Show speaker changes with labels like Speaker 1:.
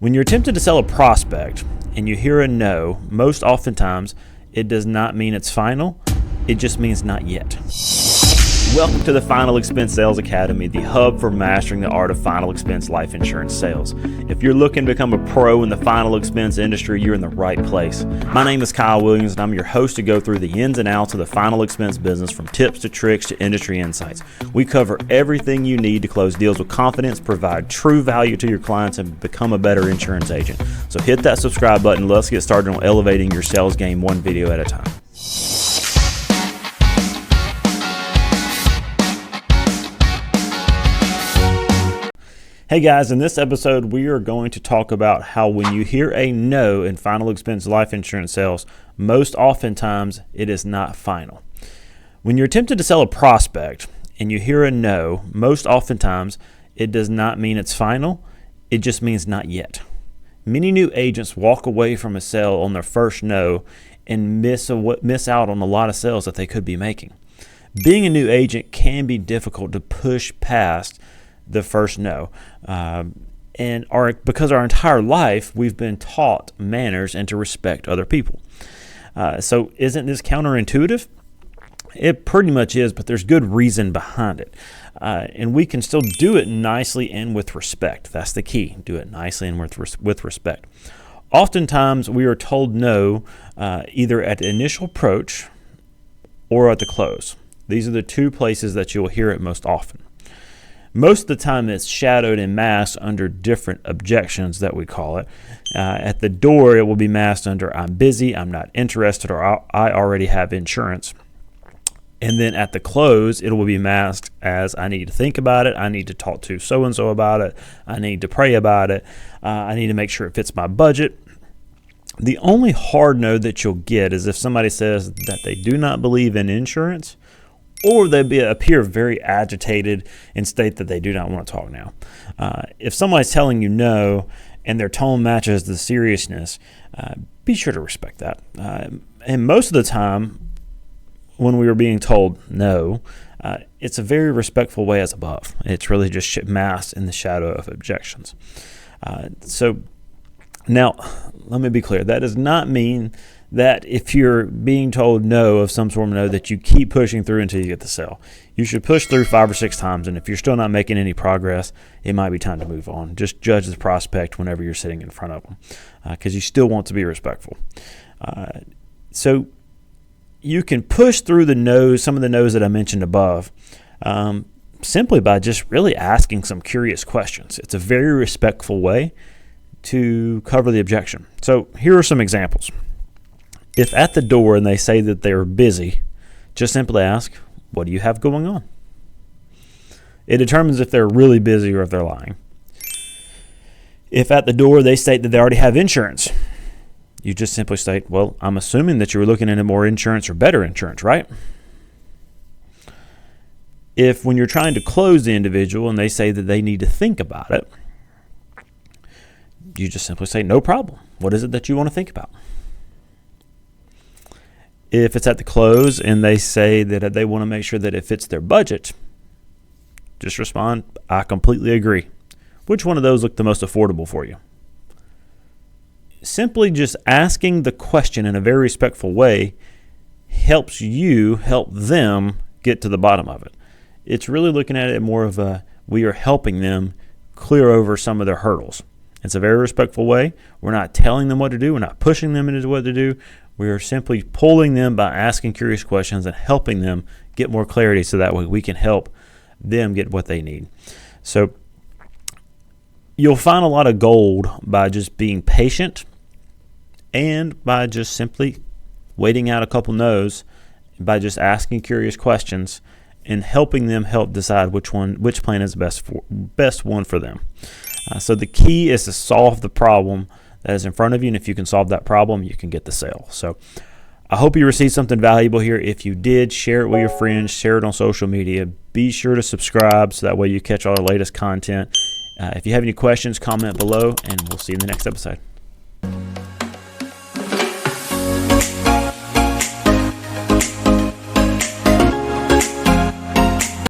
Speaker 1: When you're attempting to sell a prospect and you hear a no, most oftentimes it does not mean it's final. It just means not yet. Welcome to the Final Expense Sales Academy, the hub for mastering the art of final expense life insurance sales. If you're looking to become a pro in the final expense industry, you're in the right place. My name is Kyle Williams, and I'm your host to go through the ins and outs of the final expense business, from tips to tricks to industry insights. We cover everything you need to close deals with confidence, provide true value to your clients, and become a better insurance agent. So hit that subscribe button. Let's get started on elevating your sales game one video at a time. Hey guys, in this episode, we are going to talk about how when you hear a no in final expense life insurance sales, most oftentimes it is not final. When you're attempting to sell a prospect and you hear a no, most oftentimes it does not mean it's final. It just means not yet. Many new agents walk away from a sale on their first no and miss out on a lot of sales that they could be making. Being a new agent can be difficult to push past the first no. Because our entire life we've been taught manners and to respect other people. So isn't this counterintuitive? It pretty much is, but there's good reason behind it. And we can still do it nicely and with respect. That's the key. Do it nicely and with respect. Oftentimes we are told no either at the initial approach or at the close. These are the two places that you'll hear it most often. Most of the time it's shadowed and masked under different objections that we call it. At the door, it will be masked under I'm busy, I'm not interested, or I already have insurance. And then at the close, it will be masked as I need to think about it, I need to talk to so-and-so about it, I need to pray about it, I need to make sure it fits my budget. The only hard no that you'll get is if somebody says that they do not believe in insurance, or they appear very agitated and state that they do not want to talk now. If somebody's telling you no and their tone matches the seriousness, be sure to respect that. And most of the time, when we are being told no, it's a very respectful way as above. It's really just masked in the shadow of objections. So now, let me be clear. That does not mean that if you're being told no of some sort of no, that you keep pushing through until you get the sale. You should push through 5 or 6 times, and if you're still not making any progress, it might be time to move on. Just judge the prospect whenever you're sitting in front of them, because you still want to be respectful. So you can push through the no's, some of the no's that I mentioned above, simply by just really asking some curious questions. It's a very respectful way to cover the objection. So here are some examples. If at the door and they say that they're busy, just simply ask, what do you have going on? It determines if they're really busy or if they're lying. If at the door they state that they already have insurance, you just simply state, well, I'm assuming that you were looking into more insurance or better insurance, right? If when you're trying to close the individual and they say that they need to think about it, you just simply say, no problem. What is it that you want to think about? If it's at the close and they say that they want to make sure that it fits their budget, just respond, I completely agree. Which one of those look the most affordable for you? Simply just asking the question in a very respectful way helps you help them get to the bottom of it. It's really looking at it more of we are helping them clear over some of their hurdles. It's a very respectful way. We're not telling them what to do. We're not pushing them into what to do. We are simply pulling them by asking curious questions and helping them get more clarity so that way we can help them get what they need. So you'll find a lot of gold by just being patient and by just simply waiting out a couple no's, by just asking curious questions and helping them help decide which plan is best one for them. So the key is to solve the problem that is in front of you, and if you can solve that problem, you can get the sale. So I hope you received something valuable here. If you did, share it with your friends, share it on social media. Be sure to subscribe so that way you catch all the latest content. If you have any questions, comment below, and we'll see you in the next episode.